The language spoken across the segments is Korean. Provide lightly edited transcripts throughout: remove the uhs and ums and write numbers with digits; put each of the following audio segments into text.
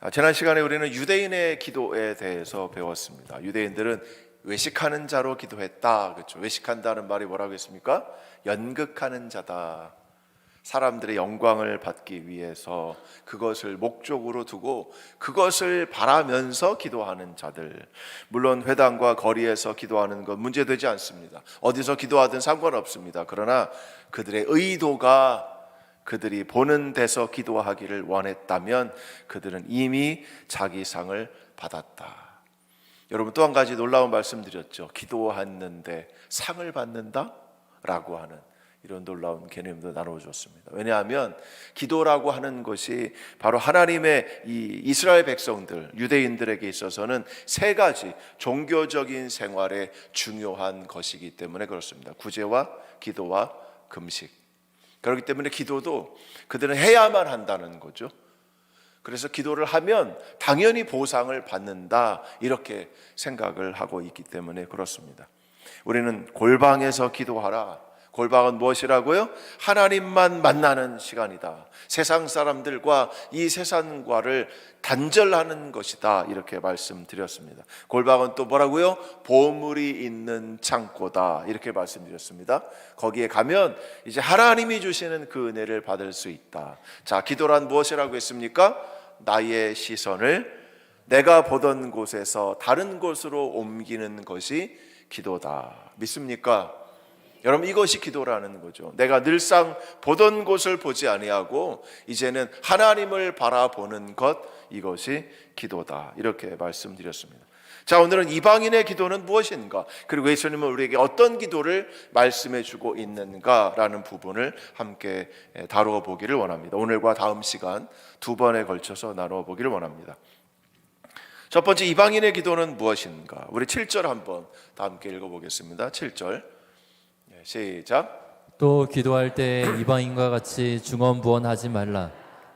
지난 시간에 우리는 유대인의 기도에 대해서 배웠습니다. 유대인들은 외식하는 자로 기도했다. 그렇죠? 외식한다는 말이 뭐라고 했습니까? 연극하는 자다. 사람들의 영광을 받기 위해서 그것을 목적으로 두고 그것을 바라면서 기도하는 자들. 물론 회당과 거리에서 기도하는 건 문제되지 않습니다. 어디서 기도하든 상관없습니다. 그러나 그들의 의도가 그들이 보는 데서 기도하기를 원했다면 그들은 이미 자기 상을 받았다. 여러분, 또 한 가지 놀라운 말씀 드렸죠. 기도했는데 상을 받는다? 라고 하는 이런 놀라운 개념도 나눠줬습니다. 왜냐하면 기도라고 하는 것이 바로 하나님의 이 이스라엘 백성들, 유대인들에게 있어서는 세 가지 종교적인 생활에 중요한 것이기 때문에 그렇습니다. 구제와 기도와 금식. 그렇기 때문에 기도도 그들은 해야만 한다는 거죠. 그래서 기도를 하면 당연히 보상을 받는다, 이렇게 생각을 하고 있기 때문에 그렇습니다. 우리는 골방에서 기도하라. 골방은 무엇이라고요? 하나님만 만나는 시간이다. 세상 사람들과 이 세상과를 단절하는 것이다, 이렇게 말씀드렸습니다. 골방은 또 뭐라고요? 보물이 있는 창고다, 이렇게 말씀드렸습니다. 거기에 가면 이제 하나님이 주시는 그 은혜를 받을 수 있다. 자, 기도란 무엇이라고 했습니까? 나의 시선을 내가 보던 곳에서 다른 곳으로 옮기는 것이 기도다. 믿습니까? 여러분, 이것이 기도라는 거죠. 내가 늘상 보던 곳을 보지 아니하고 이제는 하나님을 바라보는 것, 이것이 기도다, 이렇게 말씀드렸습니다. 자, 오늘은 이방인의 기도는 무엇인가, 그리고 예수님은 우리에게 어떤 기도를 말씀해 주고 있는가라는 부분을 함께 다루어 보기를 원합니다. 오늘과 다음 시간 두 번에 걸쳐서 나누어 보기를 원합니다. 첫 번째, 이방인의 기도는 무엇인가? 우리 7절 한번 다 함께 읽어보겠습니다. 7절 시작. 또 기도할 때 이방인과 같이 중언부언하지 말라.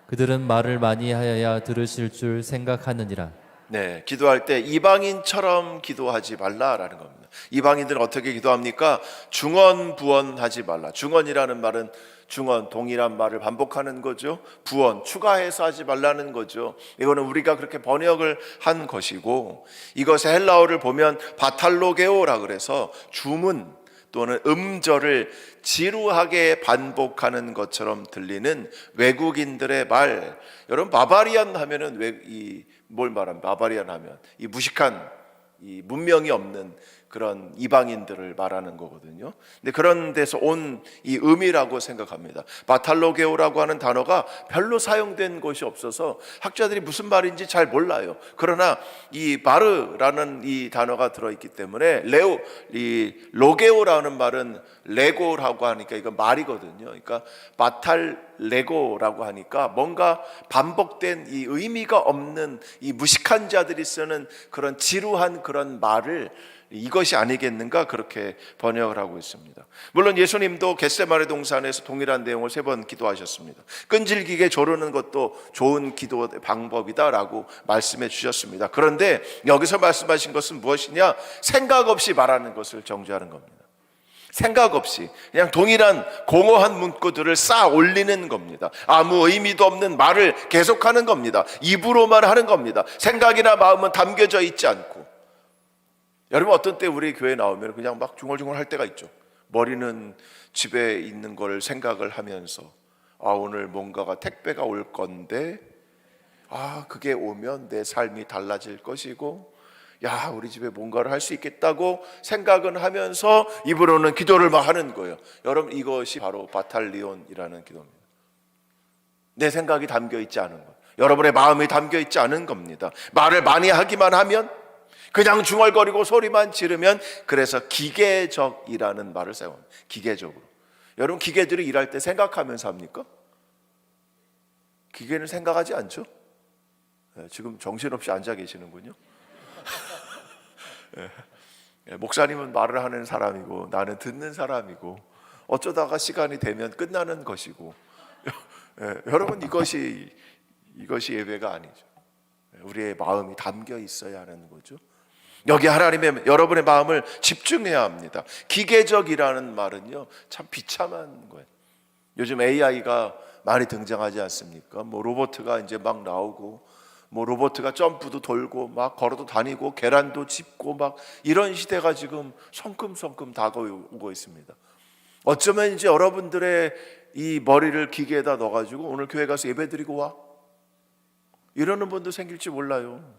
그들은 말을 많이 하여야 들으실 줄 생각하느니라. 네, 기도할 때 이방인처럼 기도하지 말라라는 겁니다. 이방인들은 어떻게 기도합니까? 중언부언하지 말라. 중언이라는 말은 중언, 동일한 말을 반복하는 거죠. 부언, 추가해서 하지 말라는 거죠. 이거는 우리가 그렇게 번역을 한 것이고, 이것의 헬라어를 보면 바탈로게오라 그래서 주문 또는 음절을 지루하게 반복하는 것처럼 들리는 외국인들의 말. 여러분, 바바리안 하면은 뭘 말합니까? 바바리안 하면 이 무식한, 이 문명이 없는 그런 이방인들을 말하는 거거든요. 근데 그런 데서 온 이 의미라고 생각합니다. 바탈로게오라고 하는 단어가 별로 사용된 것이 없어서 학자들이 무슨 말인지 잘 몰라요. 그러나 이 바르라는 이 단어가 들어있기 때문에 이 로게오라는 말은 레고라고 하니까 이건 말이거든요. 그러니까 바탈레고라고 하니까 뭔가 반복된 이 의미가 없는 이 무식한 자들이 쓰는 그런 지루한 그런 말을 이것이 아니겠는가, 그렇게 번역을 하고 있습니다. 물론 예수님도 겟세마네 동산에서 동일한 내용을 3번 기도하셨습니다. 끈질기게 조르는 것도 좋은 기도 방법이다라고 말씀해 주셨습니다. 그런데 여기서 말씀하신 것은 무엇이냐? 생각 없이 말하는 것을 정죄하는 겁니다. 생각 없이 그냥 동일한 공허한 문구들을 쌓아 올리는 겁니다. 아무 의미도 없는 말을 계속하는 겁니다. 입으로만 하는 겁니다. 생각이나 마음은 담겨져 있지 않고. 여러분, 어떤 때 우리 교회 나오면 그냥 막 중얼중얼 할 때가 있죠. 머리는 집에 있는 걸 생각을 하면서, 오늘 뭔가가 택배가 올 건데, 그게 오면 내 삶이 달라질 것이고, 우리 집에 뭔가를 할 수 있겠다고 생각은 하면서 입으로는 기도를 막 하는 거예요. 여러분, 이것이 바로 바탈리온이라는 기도입니다. 내 생각이 담겨 있지 않은 것, 여러분의 마음이 담겨 있지 않은 겁니다. 말을 많이 하기만 하면, 그냥 중얼거리고 소리만 지르면, 그래서 기계적이라는 말을 사용합니다. 기계적으로. 여러분, 기계들이 일할 때 생각하면서 합니까? 기계는 생각하지 않죠? 지금 정신없이 앉아 계시는군요. 목사님은 말을 하는 사람이고 나는 듣는 사람이고 어쩌다가 시간이 되면 끝나는 것이고, 여러분, 이것이 예배가 아니죠. 우리의 마음이 담겨 있어야 하는 거죠. 여기 하나님의 여러분의 마음을 집중해야 합니다. 기계적이라는 말은요, 참 비참한 거예요. 요즘 AI가 많이 등장하지 않습니까? 로봇가 이제 막 나오고 뭐 로봇가 점프도 돌고 막 걸어도 다니고 계란도 짚고 막 이런 시대가 지금 성큼성큼 다가오고 있습니다. 어쩌면 이제 여러분들의 이 머리를 기계에다 넣어가지고 오늘 교회 가서 예배 드리고 와, 이러는 분도 생길지 몰라요.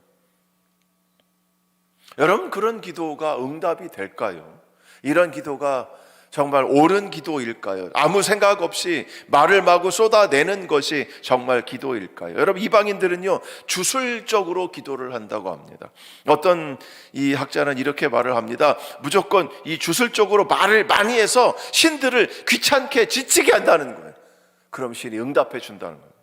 여러분, 그런 기도가 응답이 될까요? 이런 기도가 정말 옳은 기도일까요? 아무 생각 없이 말을 마구 쏟아내는 것이 정말 기도일까요? 여러분, 이방인들은요 주술적으로 기도를 한다고 합니다. 어떤 이 학자는 이렇게 말을 합니다. 무조건 이 주술적으로 말을 많이 해서 신들을 귀찮게 지치게 한다는 거예요. 그럼 신이 응답해 준다는 거예요.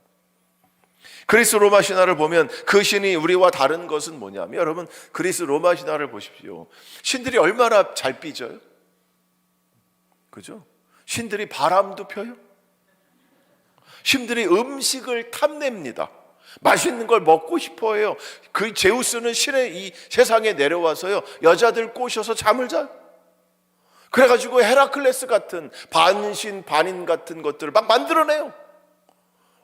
그리스 로마 신화를 보면 그 신이 우리와 다른 것은 뭐냐면, 여러분 그리스 로마 신화를 보십시오. 신들이 얼마나 잘 삐져요? 그죠? 신들이 바람도 펴요. 신들이 음식을 탐냅니다. 맛있는 걸 먹고 싶어 해요. 그 제우스는 신의 이 세상에 내려와서요 여자들 꼬셔서 잠을 자요. 그래가지고 헤라클레스 같은 반신 반인 같은 것들을 막 만들어내요.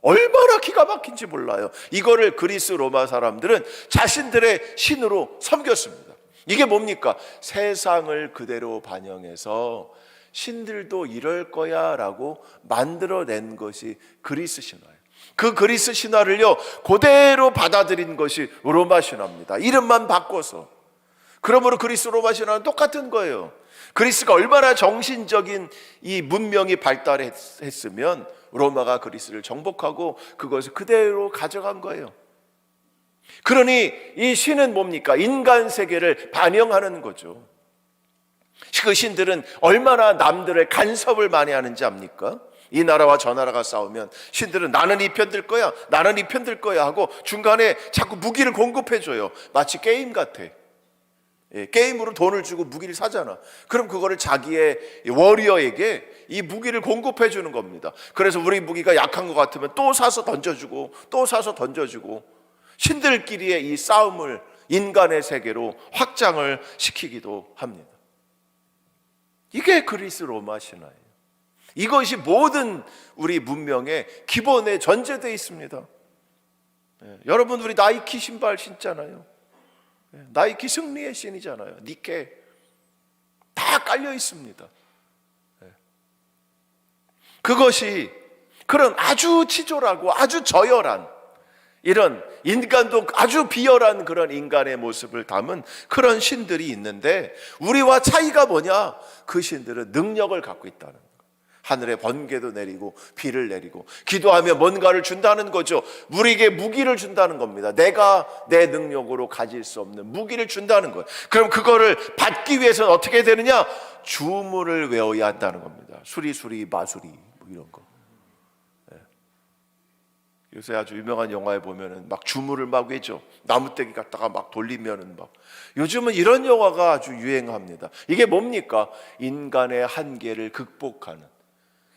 얼마나 기가 막힌지 몰라요. 이거를 그리스 로마 사람들은 자신들의 신으로 섬겼습니다. 이게 뭡니까? 세상을 그대로 반영해서 신들도 이럴 거야 라고 만들어낸 것이 그리스 신화예요. 그 그리스 신화를요 그대로 받아들인 것이 로마 신화입니다. 이름만 바꿔서. 그러므로 그리스 로마 신화는 똑같은 거예요. 그리스가 얼마나 정신적인 이 문명이 발달했으면 로마가 그리스를 정복하고 그것을 그대로 가져간 거예요. 그러니 이 신은 뭡니까? 인간 세계를 반영하는 거죠. 그 신들은 얼마나 남들의 간섭을 많이 하는지 압니까? 이 나라와 저 나라가 싸우면 신들은 나는 이 편 들 거야, 나는 이 편 들 거야 하고 중간에 자꾸 무기를 공급해줘요. 마치 게임 같아. 게임으로 돈을 주고 무기를 사잖아. 그럼 그거를 자기의 워리어에게 이 무기를 공급해 주는 겁니다. 그래서 우리 무기가 약한 것 같으면 또 사서 던져주고 또 사서 던져주고 신들끼리의 이 싸움을 인간의 세계로 확장을 시키기도 합니다. 이게 그리스 로마 신화예요. 이것이 모든 우리 문명의 기본에 전제되어 있습니다. 여러분, 우리 나이키 신발 신잖아요. 나이키 승리의 신이잖아요. 니케 다 깔려 있습니다. 그것이 그런 아주 치졸하고 아주 저열한 이런 인간도 아주 비열한 그런 인간의 모습을 담은 그런 신들이 있는데, 우리와 차이가 뭐냐? 그 신들은 능력을 갖고 있다는 거예요. 하늘에 번개도 내리고 비를 내리고 기도하면 뭔가를 준다는 거죠. 우리에게 무기를 준다는 겁니다. 내가 내 능력으로 가질 수 없는 무기를 준다는 거예요. 그럼 그거를 받기 위해서는 어떻게 되느냐? 주문을 외워야 한다는 겁니다. 수리수리 마수리 뭐 이런 거. 요새 아주 유명한 영화에 보면은 막 주문을 막 외죠. 나무떼기 갖다가 막 돌리면은 막. 요즘은 이런 영화가 아주 유행합니다. 이게 뭡니까? 인간의 한계를 극복하는.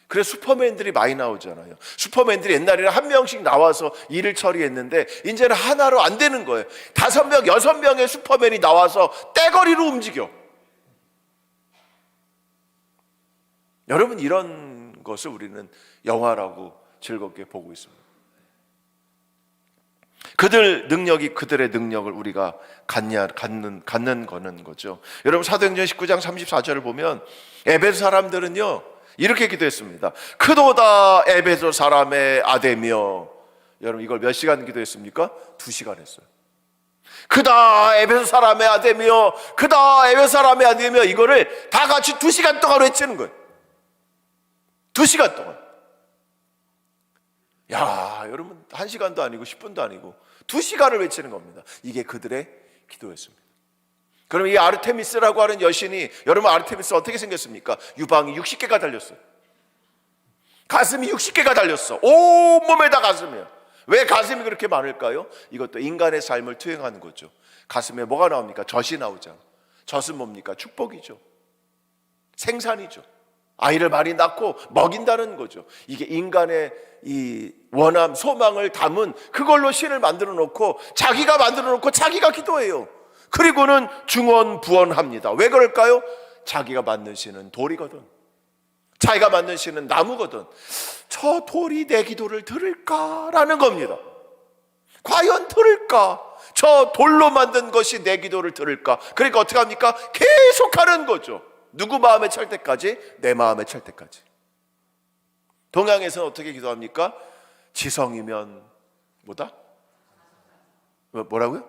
그래서 슈퍼맨들이 많이 나오잖아요. 슈퍼맨들이 옛날에는 한 명씩 나와서 일을 처리했는데 이제는 하나로 안 되는 거예요. 5명, 6명의 슈퍼맨이 나와서 떼거리로 움직여. 여러분, 이런 것을 우리는 영화라고 즐겁게 보고 있습니다. 그들 능력이 그들의 능력을 우리가 갖는 거는 거죠. 여러분, 사도행전 19장 34절을 보면 에베소 사람들은요 이렇게 기도했습니다. 크도다 에베소 사람의 아데며. 여러분, 이걸 몇 시간 기도했습니까? 2시간 했어요. 크다 에베소 사람의 아데며, 크다 에베소 사람의 아데며. 이거를 다 같이 2시간 동안 외치는 거예요. 2시간 동안. 야, 여러분, 1시간도 아니고 10분도 아니고 2시간을 외치는 겁니다. 이게 그들의 기도였습니다. 그럼 이 아르테미스라고 하는 여신이, 여러분 아르테미스 어떻게 생겼습니까? 유방이 60개가 달렸어요. 가슴이 60개가 달렸어. 온몸에다 가슴이에요. 왜 가슴이 그렇게 많을까요? 이것도 인간의 삶을 투영하는 거죠. 가슴에 뭐가 나옵니까? 젖이 나오잖아. 젖은 뭡니까? 축복이죠. 생산이죠. 아이를 많이 낳고 먹인다는 거죠. 이게 인간의 이 원함, 소망을 담은 그걸로 신을 만들어 놓고 자기가 만들어 놓고 자기가 기도해요. 그리고는 중언부언합니다. 왜 그럴까요? 자기가 만든 신은 돌이거든. 자기가 만든 신은 나무거든. 저 돌이 내 기도를 들을까라는 겁니다. 과연 들을까? 저 돌로 만든 것이 내 기도를 들을까? 그러니까 어떻게 합니까? 계속하는 거죠. 누구 마음에 찰 때까지? 내 마음에 찰 때까지. 동양에서는 어떻게 기도합니까? 지성이면 뭐다? 뭐라고요?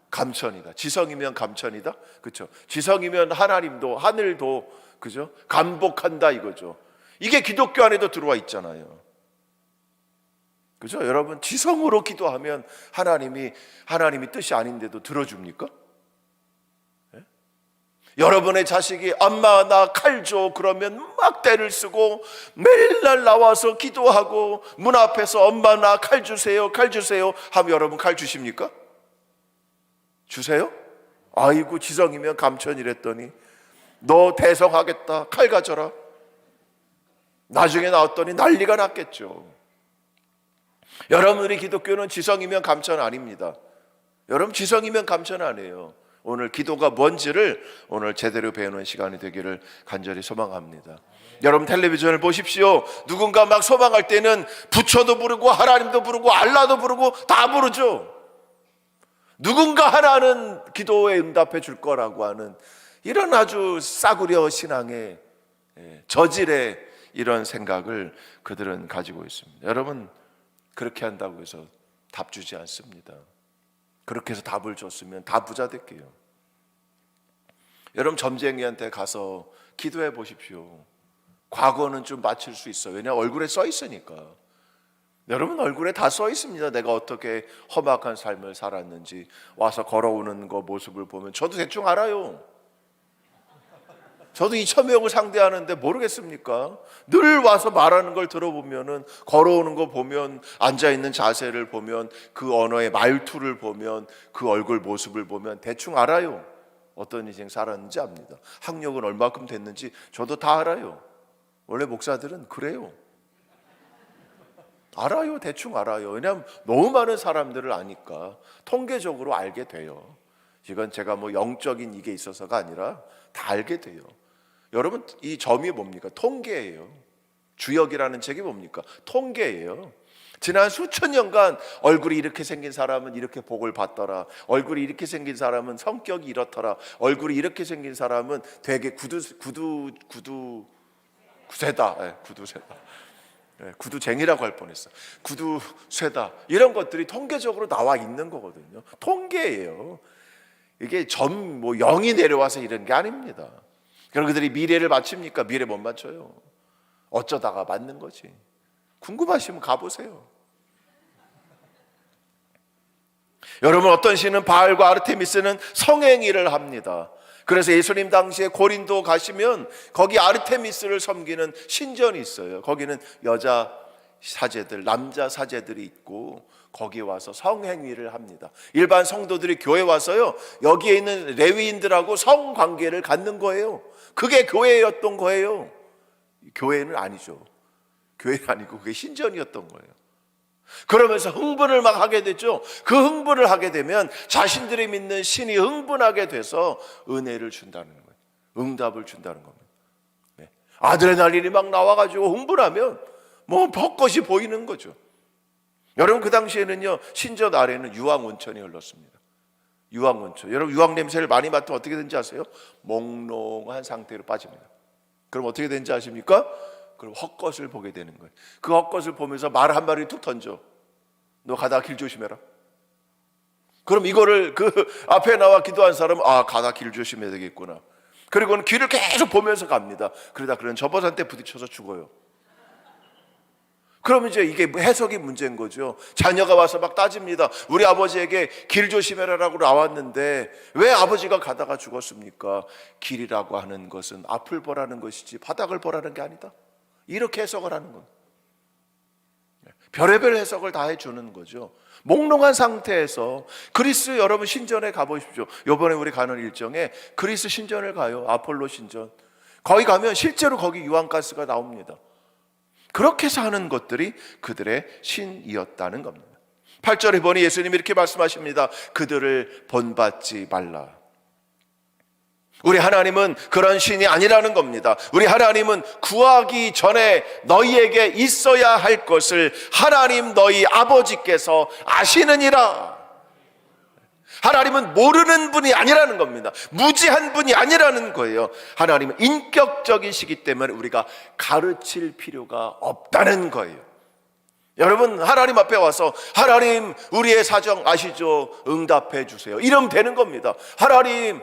감천이다. 지성이면 감천이다. 그렇죠? 지성이면 하나님도 하늘도 그죠? 감복한다 이거죠. 이게 기독교 안에도 들어와 있잖아요. 그죠? 여러분, 지성으로 기도하면 하나님이 뜻이 아닌데도 들어줍니까? 예? 여러분의 자식이 엄마 나 칼 줘 그러면 막 때를 쓰고 매일날 나와서 기도하고 문 앞에서 엄마 나 칼 주세요 하면 여러분 칼 주십니까? 주세요? 아이고 지성이면 감천이랬더니 너 대성하겠다 칼 가져라. 나중에 나왔더니 난리가 났겠죠. 여러분, 우리 기독교는 지성이면 감천 아닙니다. 여러분, 지성이면 감천 아니에요. 오늘 기도가 뭔지를 오늘 제대로 배우는 시간이 되기를 간절히 소망합니다. 여러분, 텔레비전을 보십시오. 누군가 막 소망할 때는 부처도 부르고 하나님도 부르고 알라도 부르고 다 부르죠. 누군가 하나는 기도에 응답해 줄 거라고 하는 이런 아주 싸구려 신앙의 저질의 이런 생각을 그들은 가지고 있습니다. 여러분, 그렇게 한다고 해서 답 주지 않습니다. 그렇게 해서 답을 줬으면 다 부자 될게요. 여러분, 점쟁이한테 가서 기도해 보십시오. 과거는 좀 맞출 수 있어요. 왜냐하면 얼굴에 써 있으니까. 여러분, 얼굴에 다 써 있습니다. 내가 어떻게 험악한 삶을 살았는지 와서 걸어오는 거 모습을 보면 저도 대충 알아요. 저도 2,000명을 상대하는데 모르겠습니까? 늘 와서 말하는 걸 들어보면은 걸어오는 거 보면 앉아있는 자세를 보면 그 언어의 말투를 보면 그 얼굴 모습을 보면 대충 알아요. 어떤 인생 살았는지 압니다. 학력은 얼마큼 됐는지 저도 다 알아요. 원래 목사들은 그래요. 알아요. 대충 알아요. 왜냐하면 너무 많은 사람들을 아니까 통계적으로 알게 돼요. 이건 제가 뭐 영적인 이게 있어서가 아니라 다 알게 돼요. 여러분, 이 점이 뭡니까? 통계예요. 주역이라는 책이 뭡니까? 통계예요. 지난 수천 년간 얼굴이 이렇게 생긴 사람은 이렇게 복을 받더라. 얼굴이 이렇게 생긴 사람은 성격이 이렇더라. 얼굴이 이렇게 생긴 사람은 되게 구두쇠다. 구두쇠다. 구두쟁이라고 할 뻔했어. 구두쇠다. 이런 것들이 통계적으로 나와 있는 거거든요. 통계예요. 이게 점 뭐 0이 내려와서 이런 게 아닙니다. 그럼 그들이 미래를 맞춥니까? 미래 못 맞춰요. 어쩌다가 맞는 거지. 궁금하시면 가보세요. 여러분, 어떤 신은 바알과 아르테미스는 성행위를 합니다. 그래서 예수님 당시에 고린도 가시면 거기 아르테미스를 섬기는 신전이 있어요. 거기는 여자 사제들, 남자 사제들이 있고 거기에 와서 성행위를 합니다. 일반 성도들이 교회 와서요, 여기에 있는 레위인들하고 성관계를 갖는 거예요. 그게 교회였던 거예요. 교회는 아니죠. 교회는 아니고 그게 신전이었던 거예요. 그러면서 흥분을 막 하게 되죠. 그 흥분을 하게 되면 자신들이 믿는 신이 흥분하게 돼서 은혜를 준다는 거예요. 응답을 준다는 겁니다. 네. 아드레날린이 막 나와가지고 흥분하면 뭐 벚꽃이 보이는 거죠. 여러분, 그 당시에는요, 신전 아래는 유황온천이 흘렀습니다. 유황온천. 여러분, 유황 냄새를 많이 맡으면 어떻게 되는지 아세요? 몽롱한 상태로 빠집니다. 그럼 어떻게 되는지 아십니까? 그럼 헛것을 보게 되는 거예요. 그 헛것을 보면서 말 한 마리 툭 던져. 너 가다가 길 조심해라. 그럼 이거를 그 앞에 나와 기도한 사람은 가다 길 조심해야 되겠구나. 그리고는 길을 계속 보면서 갑니다. 그러다 그런 저버선때 부딪혀서 죽어요. 그럼 이제 이게 해석이 문제인 거죠. 자녀가 와서 막 따집니다. 우리 아버지에게 길 조심해라라고 나왔는데 왜 아버지가 가다가 죽었습니까? 길이라고 하는 것은 앞을 보라는 것이지 바닥을 보라는 게 아니다. 이렇게 해석을 하는 겁니다. 별의별 해석을 다 해주는 거죠. 몽롱한 상태에서 그리스, 여러분 신전에 가보십시오. 이번에 우리 가는 일정에 그리스 신전을 가요. 아폴로 신전. 거기 가면 실제로 거기 유황가스가 나옵니다. 그렇게 사는 것들이 그들의 신이었다는 겁니다. 8절에 보니 예수님이 이렇게 말씀하십니다. 그들을 본받지 말라. 우리 하나님은 그런 신이 아니라는 겁니다. 우리 하나님은 구하기 전에 너희에게 있어야 할 것을 하나님 너희 아버지께서 아시느니라. 하나님은 모르는 분이 아니라는 겁니다. 무지한 분이 아니라는 거예요. 하나님은 인격적이시기 때문에 우리가 가르칠 필요가 없다는 거예요. 여러분, 하나님 앞에 와서 하나님 우리의 사정 아시죠? 응답해 주세요. 이러면 되는 겁니다. 하나님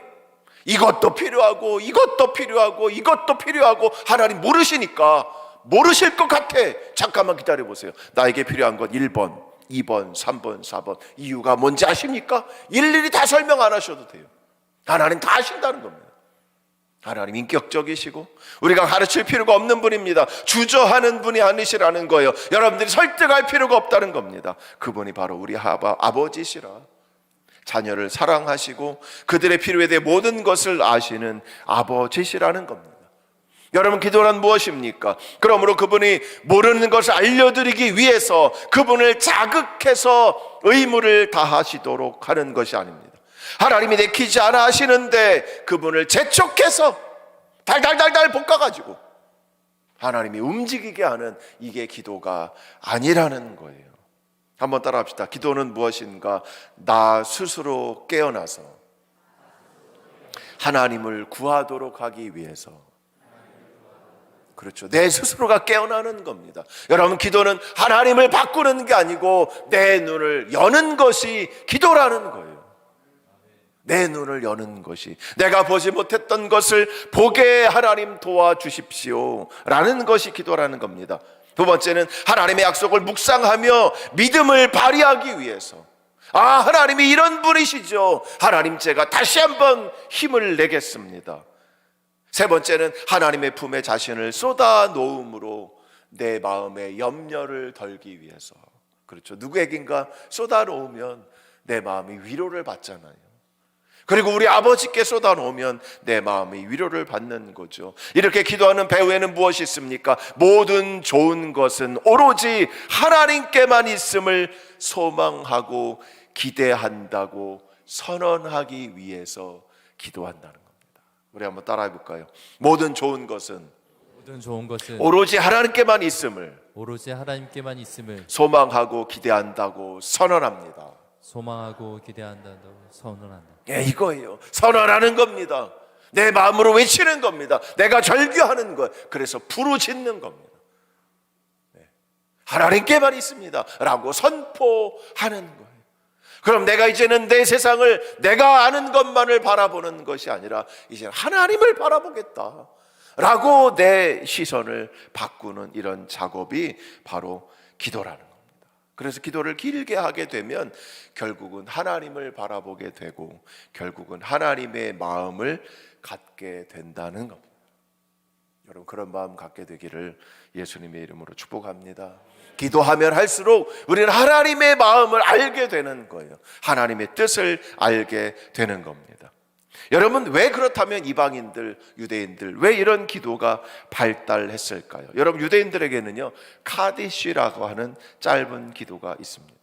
이것도 필요하고 이것도 필요하고 이것도 필요하고, 하나님 모르시니까 모르실 것 같아. 잠깐만 기다려 보세요. 나에게 필요한 건 1번 2번 3번 4번 이유가 뭔지 아십니까? 일일이 다 설명 안 하셔도 돼요. 하나님 다 아신다는 겁니다. 하나님 인격적이시고 우리가 가르칠 필요가 없는 분입니다. 주저하는 분이 아니시라는 거예요. 여러분들이 설득할 필요가 없다는 겁니다. 그분이 바로 우리 아버지시라. 자녀를 사랑하시고 그들의 필요에 대해 모든 것을 아시는 아버지시라는 겁니다. 여러분, 기도란 무엇입니까? 그러므로 그분이 모르는 것을 알려드리기 위해서 그분을 자극해서 의무를 다하시도록 하는 것이 아닙니다. 하나님이 내키지 않아 하시는데 그분을 재촉해서 달달달달 볶아가지고 하나님이 움직이게 하는, 이게 기도가 아니라는 거예요. 한번 따라합시다. 기도는 무엇인가? 나 스스로 깨어나서 하나님을 구하도록 하기 위해서. 그렇죠. 내 스스로가 깨어나는 겁니다. 여러분, 기도는 하나님을 바꾸는 게 아니고 내 눈을 여는 것이 기도라는 거예요. 내 눈을 여는 것이, 내가 보지 못했던 것을 보게 하나님 도와주십시오 라는 것이 기도라는 겁니다. 두 번째는 하나님의 약속을 묵상하며 믿음을 발휘하기 위해서, 하나님이 이런 분이시죠. 하나님, 제가 다시 한번 힘을 내겠습니다. 세 번째는 하나님의 품에 자신을 쏟아 놓음으로 내 마음의 염려를 덜기 위해서. 그렇죠. 누구에겐가 쏟아 놓으면 내 마음이 위로를 받잖아요. 그리고 우리 아버지께 쏟아 놓으면 내 마음이 위로를 받는 거죠. 이렇게 기도하는 배후에는 무엇이 있습니까? 모든 좋은 것은 오로지 하나님께만 있음을 소망하고 기대한다고 선언하기 위해서 기도한다는 겁니다. 우리 한번 따라해 볼까요? 모든 좋은 것은 오로지 하나님께만 있음을 소망하고 기대한다고 선언합니다. 예, 이거예요. 선언하는 겁니다. 내 마음으로 외치는 겁니다. 내가 절규하는 것, 그래서 부르짖는 겁니다. 하나님께만 있습니다 라고 선포하는 거예요. 그럼 내가 이제는 내 세상을 내가 아는 것만을 바라보는 것이 아니라 이제 하나님을 바라보겠다 라고 내 시선을 바꾸는 이런 작업이 바로 기도라는 겁니다. 그래서 기도를 길게 하게 되면 결국은 하나님을 바라보게 되고 결국은 하나님의 마음을 갖게 된다는 겁니다. 여러분, 그런 마음 갖게 되기를 예수님의 이름으로 축복합니다. 기도하면 할수록 우리는 하나님의 마음을 알게 되는 거예요. 하나님의 뜻을 알게 되는 겁니다. 여러분, 왜 그렇다면 이방인들, 유대인들 왜 이런 기도가 발달했을까요? 여러분, 유대인들에게는요 카디시라고 하는 짧은 기도가 있습니다.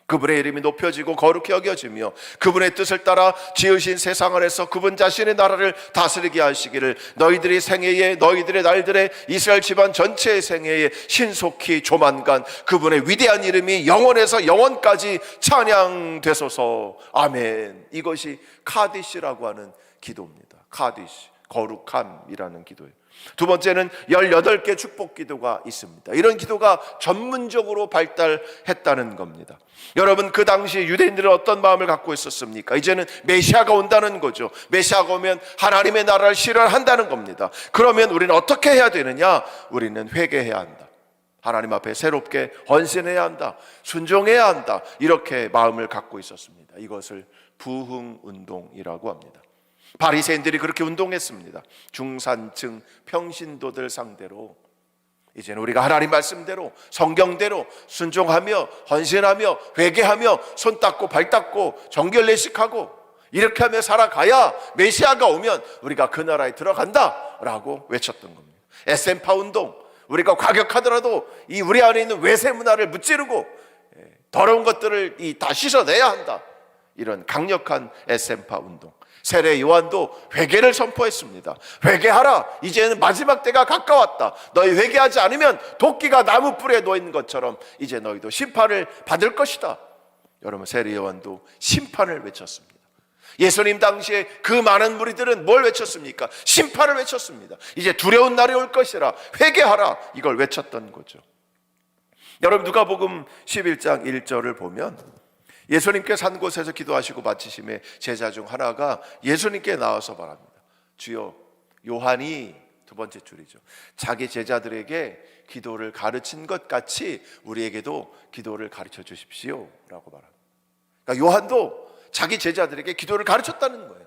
그분의 이름이 높여지고 거룩히 여겨지며 그분의 뜻을 따라 지으신 세상 안에서 그분 자신의 나라를 다스리게 하시기를 너희들의 생애에, 너희들의 날들에, 이스라엘 집안 전체의 생애에 신속히 조만간 그분의 위대한 이름이 영원에서 영원까지 찬양되소서. 아멘. 이것이 카디시라고 하는 기도입니다. 카디시, 거룩함이라는 기도예요. 두 번째는 18개 축복 기도가 있습니다. 이런 기도가 전문적으로 발달했다는 겁니다. 여러분, 그 당시 유대인들은 어떤 마음을 갖고 있었습니까? 이제는 메시아가 온다는 거죠. 메시아가 오면 하나님의 나라를 실현한다는 겁니다. 그러면 우리는 어떻게 해야 되느냐? 우리는 회개해야 한다. 하나님 앞에 새롭게 헌신해야 한다. 순종해야 한다. 이렇게 마음을 갖고 있었습니다. 이것을 부흥운동이라고 합니다. 바리새인들이 그렇게 운동했습니다. 중산층 평신도들 상대로 이제는 우리가 하나님 말씀대로 성경대로 순종하며 헌신하며 회개하며 손 닦고 발 닦고 정결례식하고 이렇게 하며 살아가야 메시아가 오면 우리가 그 나라에 들어간다라고 외쳤던 겁니다. SM파 운동, 우리가 과격하더라도 이 우리 안에 있는 외세 문화를 무찌르고 더러운 것들을 다 씻어내야 한다. 이런 강력한 에센파 운동. 세례 요한도 회개를 선포했습니다. 회개하라. 이제는 마지막 때가 가까웠다. 너희 회개하지 않으면 도끼가 나무 뿔에 놓인 것처럼 이제 너희도 심판을 받을 것이다. 여러분, 세례 요한도 심판을 외쳤습니다. 예수님 당시에 그 많은 무리들은 뭘 외쳤습니까? 심판을 외쳤습니다. 이제 두려운 날이 올 것이라 회개하라. 이걸 외쳤던 거죠. 여러분, 누가복음 11장 1절을 보면 예수님께서 한 곳에서 기도하시고 마치심에 제자 중 하나가 예수님께 나와서 말합니다. 주여, 요한이, 두 번째 줄이죠, 자기 제자들에게 기도를 가르친 것 같이 우리에게도 기도를 가르쳐 주십시오 라고 말합니다. 그러니까 요한도 자기 제자들에게 기도를 가르쳤다는 거예요.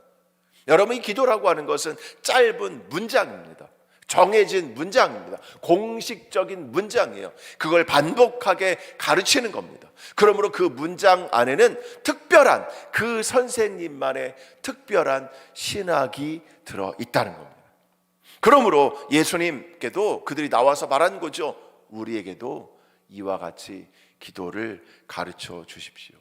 여러분, 이 기도라고 하는 것은 짧은 문장입니다. 정해진 문장입니다. 공식적인 문장이에요. 그걸 반복하게 가르치는 겁니다. 그러므로 그 문장 안에는 특별한, 그 선생님만의 특별한 신학이 들어있다는 겁니다. 그러므로 예수님께도 그들이 나와서 말한 거죠. 우리에게도 이와 같이 기도를 가르쳐 주십시오.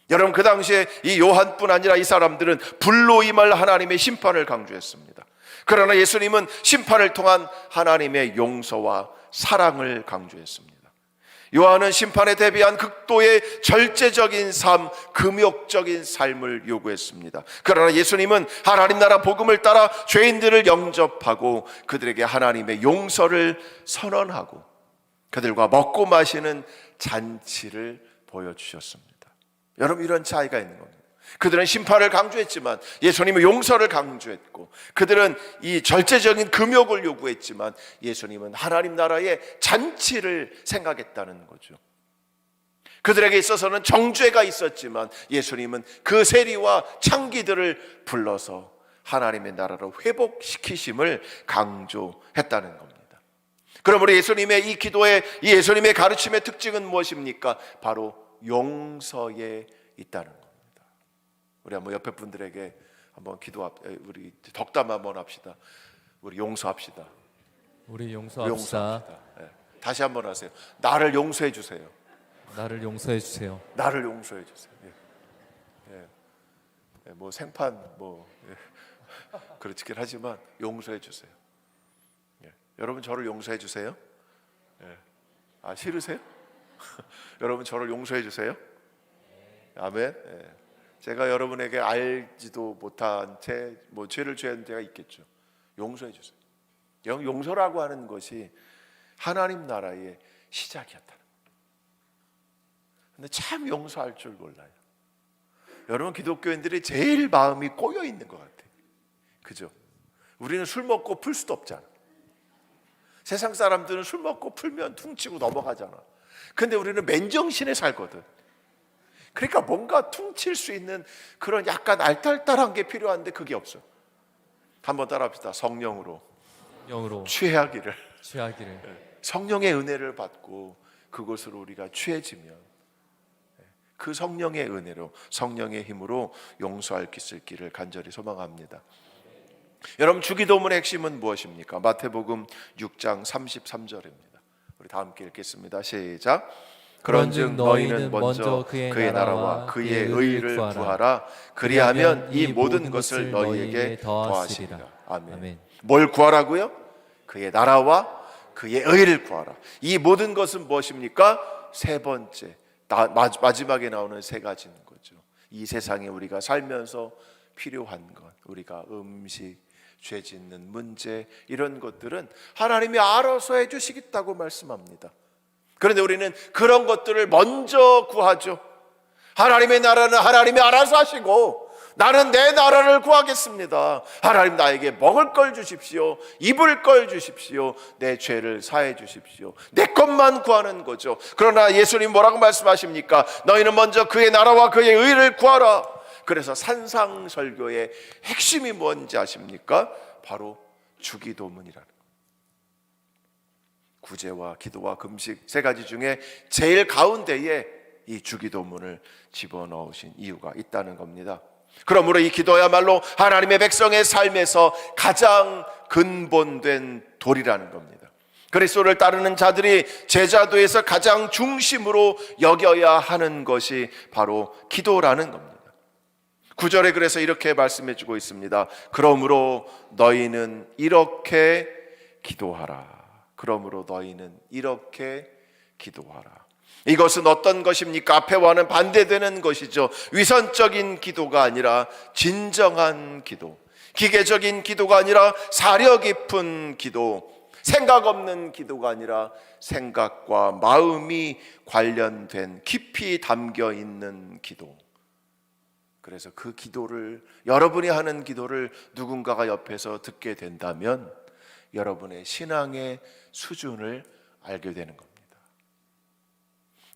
여러분, 그 당시에 이 요한뿐 아니라 이 사람들은 불로 임할 하나님의 심판을 강조했습니다. 그러나 예수님은 심판을 통한 하나님의 용서와 사랑을 강조했습니다. 요한은 심판에 대비한 극도의 절제적인 삶, 금욕적인 삶을 요구했습니다. 그러나 예수님은 하나님 나라 복음을 따라 죄인들을 영접하고 그들에게 하나님의 용서를 선언하고 그들과 먹고 마시는 잔치를 보여주셨습니다. 여러분, 이런 차이가 있는 겁니다. 그들은 심판을 강조했지만 예수님은 용서를 강조했고, 그들은 이 절제적인 금욕을 요구했지만 예수님은 하나님 나라의 잔치를 생각했다는 거죠. 그들에게 있어서는 정죄가 있었지만 예수님은 그 세리와 창기들을 불러서 하나님의 나라로 회복시키심을 강조했다는 겁니다. 그러므로 예수님의 이 기도의, 이 예수님의 가르침의 특징은 무엇입니까? 바로 용서에 있다는 겁니다. 우리 한번 옆에 분들에게 한번 우리 덕담 한번 합시다. 우리 용서합시다. 우리 용서합시다. 네. 다시 한번 하세요. 나를 용서해 주세요. 나를 용서해 주세요. 나를 용서해 주세요. 예. 예. 뭐 생판 그렇긴 하지만 용서해 주세요. 예. 여러분, 저를 용서해 주세요. 예. 아, 싫으세요? 여러분, 저를 용서해 주세요. 아멘. 예. 제가 여러분에게 알지도 못한 죄를 죄한 데가 있겠죠. 용서해 주세요. 용서라고 하는 것이 하나님 나라의 시작이었다는 거예요. 근데 참 용서할 줄 몰라요. 여러분, 기독교인들이 제일 마음이 꼬여 있는 것 같아요. 그죠? 우리는 술 먹고 풀 수도 없잖아. 세상 사람들은 술 먹고 풀면 퉁치고 넘어가잖아. 근데 우리는 맨정신에 살거든. 그러니까 뭔가 퉁칠 수 있는 그런 약간 알딸딸한 게 필요한데 그게 없어. 한번 따라합시다. 성령으로 취하기를. 성령의 은혜를 받고 그것으로 우리가 취해지면 그 성령의 은혜로, 성령의 힘으로 용서할 수 있을 길을 간절히 소망합니다. 여러분, 주기도문의 핵심은 무엇입니까? 마태복음 6장 33절입니다. 우리 다 함께 읽겠습니다. 시작. 그런즉 너희는 먼저 그의 나라와 그의 의를 구하라. 그리하면 이 모든 것을 너희에게 더하시리라. 아멘. 뭘 구하라고요? 그의 나라와 그의 의를 구하라. 이 모든 것은 무엇입니까? 세 번째, 마지막에 나오는 세 가지인 거죠. 이 세상에 우리가 살면서 필요한 것, 우리가 음식, 죄 짓는 문제, 이런 것들은 하나님이 알아서 해주시겠다고 말씀합니다. 그런데 우리는 그런 것들을 먼저 구하죠. 하나님의 나라는 하나님이 알아서 하시고 나는 내 나라를 구하겠습니다. 하나님, 나에게 먹을 걸 주십시오. 입을 걸 주십시오. 내 죄를 사해 주십시오. 내 것만 구하는 거죠. 그러나 예수님 뭐라고 말씀하십니까? 너희는 먼저 그의 나라와 그의 의를 구하라. 그래서 산상설교의 핵심이 뭔지 아십니까? 바로 주기도문이라는 거예요. 구제와 기도와 금식 세 가지 중에 제일 가운데에 이 주기도문을 집어넣으신 이유가 있다는 겁니다. 그러므로 이 기도야말로 하나님의 백성의 삶에서 가장 근본된 도리라는 겁니다. 그리스도를 따르는 자들이 제자도에서 가장 중심으로 여겨야 하는 것이 바로 기도라는 겁니다. 9절에 그래서 이렇게 말씀해 주고 있습니다. 그러므로 너희는 이렇게 기도하라. 그러므로 너희는 이렇게 기도하라. 이것은 어떤 것입니까? 앞에와는 반대되는 것이죠. 위선적인 기도가 아니라 진정한 기도, 기계적인 기도가 아니라 사려 깊은 기도, 생각 없는 기도가 아니라 생각과 마음이 관련된 깊이 담겨 있는 기도. 그래서 그 기도를, 여러분이 하는 기도를 누군가가 옆에서 듣게 된다면 여러분의 신앙의 수준을 알게 되는 겁니다.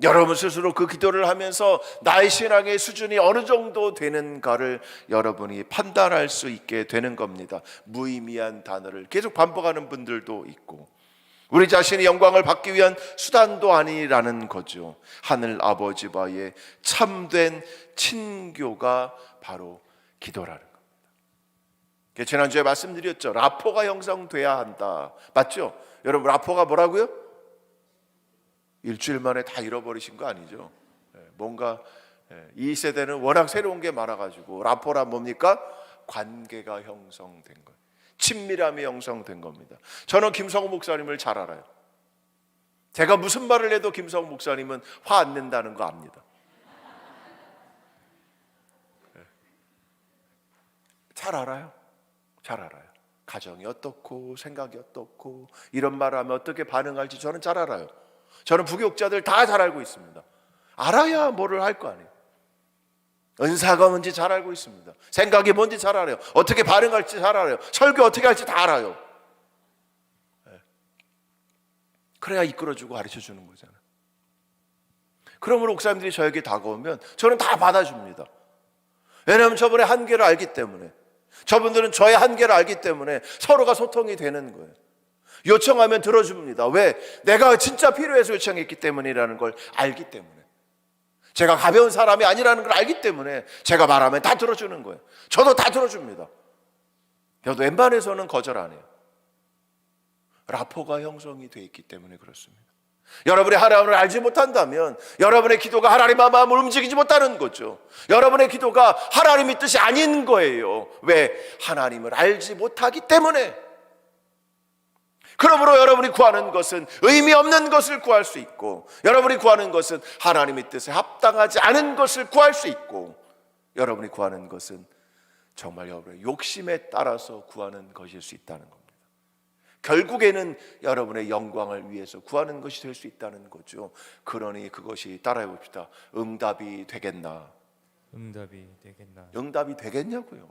여러분 스스로 그 기도를 하면서 나의 신앙의 수준이 어느 정도 되는가를 여러분이 판단할 수 있게 되는 겁니다. 무의미한 단어를 계속 반복하는 분들도 있고, 우리 자신의 영광을 받기 위한 수단도 아니라는 거죠. 하늘 아버지와의 참된 친교가 바로 기도라는 겁니다. 지난주에 말씀드렸죠. 라포가 형성돼야 한다. 맞죠? 여러분, 라포가 뭐라고요? 일주일 만에 다 잃어버리신 거 아니죠? 뭔가 이 세대는 워낙 새로운 게 많아가지고, 라포란 뭡니까? 관계가 형성된 거예요. 친밀함이 형성된 겁니다. 저는 김성호 목사님을 잘 알아요. 제가 무슨 말을 해도 김성호 목사님은 화 안 낸다는 거 압니다. 잘 알아요. 잘 알아요. 가정이 어떻고 생각이 어떻고 이런 말을 하면 어떻게 반응할지 저는 잘 알아요. 저는 부교육자들 다 잘 알고 있습니다. 알아야 뭐를 할 거 아니에요. 은사가 뭔지 잘 알고 있습니다. 생각이 뭔지 잘 알아요. 어떻게 반응할지 잘 알아요. 설교 어떻게 할지 다 알아요. 그래야 이끌어주고 가르쳐주는 거잖아요. 그러므로 목사님들이 저에게 다가오면 저는 다 받아줍니다. 왜냐하면 저분의 한계를 알기 때문에, 저분들은 저의 한계를 알기 때문에 서로가 소통이 되는 거예요. 요청하면 들어줍니다. 왜? 내가 진짜 필요해서 요청했기 때문이라는 걸 알기 때문에, 제가 가벼운 사람이 아니라는 걸 알기 때문에 제가 말하면 다 들어주는 거예요. 저도 다 들어줍니다. 저도 웬만해서는 거절 안 해요. 라포가 형성이 돼 있기 때문에 그렇습니다. 여러분이 하나님을 알지 못한다면 여러분의 기도가 하나님의 마음을 움직이지 못하는 거죠. 여러분의 기도가 하나님의 뜻이 아닌 거예요. 왜? 하나님을 알지 못하기 때문에. 그러므로 여러분이 구하는 것은 의미 없는 것을 구할 수 있고, 여러분이 구하는 것은 하나님의 뜻에 합당하지 않은 것을 구할 수 있고, 여러분이 구하는 것은 정말 여러분의 욕심에 따라서 구하는 것일 수 있다는 겁니다. 결국에는 여러분의 영광을 위해서 구하는 것이 될 수 있다는 거죠. 그러니 그것이, 따라해 봅시다. 응답이 되겠나? 응답이 되겠나? 응답이 되겠냐고요.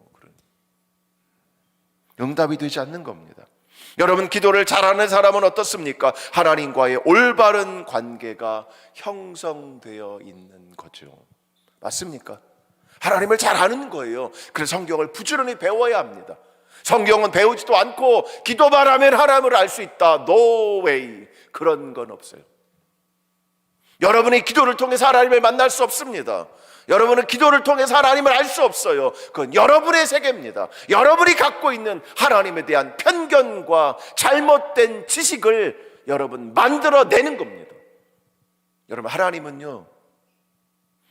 응답이 되지 않는 겁니다. 여러분, 기도를 잘하는 사람은 어떻습니까? 하나님과의 올바른 관계가 형성되어 있는 거죠. 맞습니까? 하나님을 잘 아는 거예요. 그래서 성경을 부지런히 배워야 합니다. 성경은 배우지도 않고 기도만 하면 하나님을 알 수 있다. No way. 그런 건 없어요. 여러분이 기도를 통해서 하나님을 만날 수 없습니다. 여러분은 기도를 통해서 하나님을 알 수 없어요. 그건 여러분의 세계입니다. 여러분이 갖고 있는 하나님에 대한 편견과 잘못된 지식을 여러분 만들어내는 겁니다. 여러분, 하나님은요,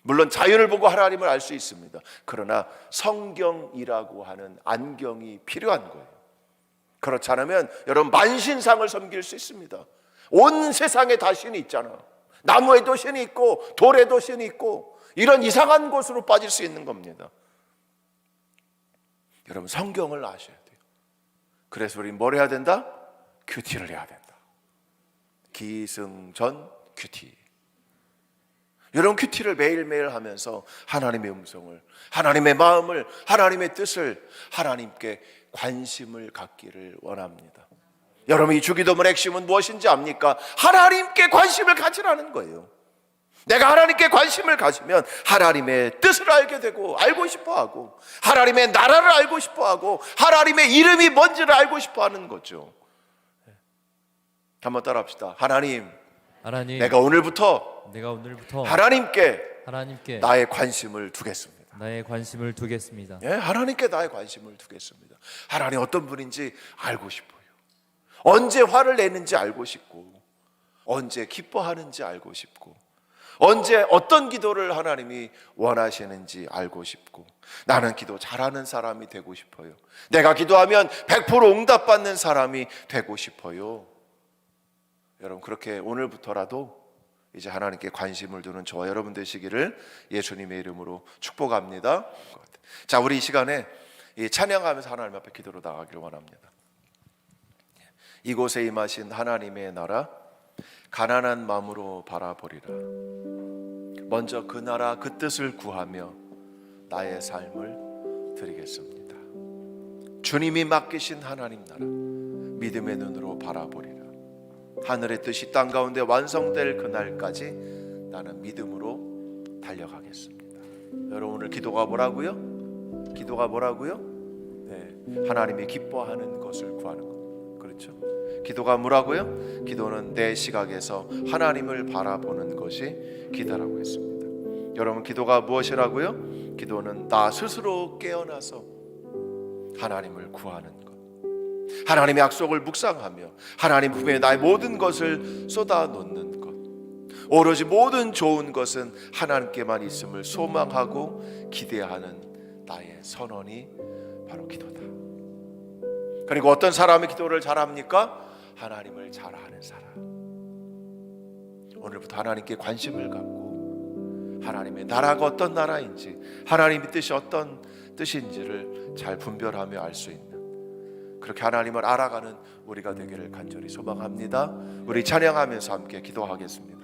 물론 자연을 보고 하나님을 알 수 있습니다. 그러나 성경이라고 하는 안경이 필요한 거예요. 그렇지 않으면 여러분 만신상을 섬길 수 있습니다. 온 세상에 다 신이 있잖아. 나무에도 신이 있고 돌에도 신이 있고, 이런 이상한 곳으로 빠질 수 있는 겁니다. 여러분, 성경을 아셔야 돼요. 그래서 우리 뭘 해야 된다? 큐티를 해야 된다. 기승전 큐티. 여러분, 큐티를 매일매일 하면서 하나님의 음성을, 하나님의 마음을, 하나님의 뜻을, 하나님께 관심을 갖기를 원합니다. 여러분, 이 주기도문의 핵심은 무엇인지 압니까? 하나님께 관심을 가지라는 거예요. 내가 하나님께 관심을 가지면 하나님의 뜻을 알게 되고, 알고 싶어하고, 하나님의 나라를 알고 싶어하고, 하나님의 이름이 뭔지를 알고 싶어하는 거죠. 한번 따라합시다. 하나님, 내가 오늘부터 하나님께 나의 관심을 두겠습니다. 나의 관심을 두겠습니다. 예, 하나님께 나의 관심을 두겠습니다. 하나님 어떤 분인지 알고 싶어요. 언제 화를 내는지 알고 싶고, 언제 기뻐하는지 알고 싶고, 언제 어떤 기도를 하나님이 원하시는지 알고 싶고, 나는 기도 잘하는 사람이 되고 싶어요. 내가 기도하면 100% 응답받는 사람이 되고 싶어요. 여러분, 그렇게 오늘부터라도 이제 하나님께 관심을 두는 저와 여러분 되시기를 예수님의 이름으로 축복합니다. 자, 우리 이 시간에 찬양하면서 하나님 앞에 기도로 나가기를 원합니다. 이곳에 임하신 하나님의 나라, 가난한 마음으로 바라보리라. 먼저 그 나라 그 뜻을 구하며 나의 삶을 드리겠습니다. 주님이 맡기신 하나님 나라, 믿음의 눈으로 바라보리라. 하늘의 뜻이 땅 가운데 완성될 그날까지 나는 믿음으로 달려가겠습니다. 여러분, 오늘 기도가 뭐라고요? 기도가 뭐라고요? 네, 하나님이 기뻐하는 것을 구하는 것. 그렇죠? 기도가 뭐라고요? 기도는 내 시각에서 하나님을 바라보는 것이 기도라고 했습니다. 여러분, 기도가 무엇이라고요? 기도는 나 스스로 깨어나서 하나님을 구하는 것, 하나님의 약속을 묵상하며 하나님 품에 나의 모든 것을 쏟아놓는 것, 오로지 모든 좋은 것은 하나님께만 있음을 소망하고 기대하는 나의 선언이 바로 기도다. 그리고 어떤 사람이 기도를 잘합니까? 하나님을 잘 아는 사람. 오늘부터 하나님께 관심을 갖고 하나님의 나라가 어떤 나라인지, 하나님의 뜻이 어떤 뜻인지를 잘 분별하며 알 수 있는, 그렇게 하나님을 알아가는 우리가 되기를 간절히 소망합니다. 우리 찬양하면서 함께 기도하겠습니다.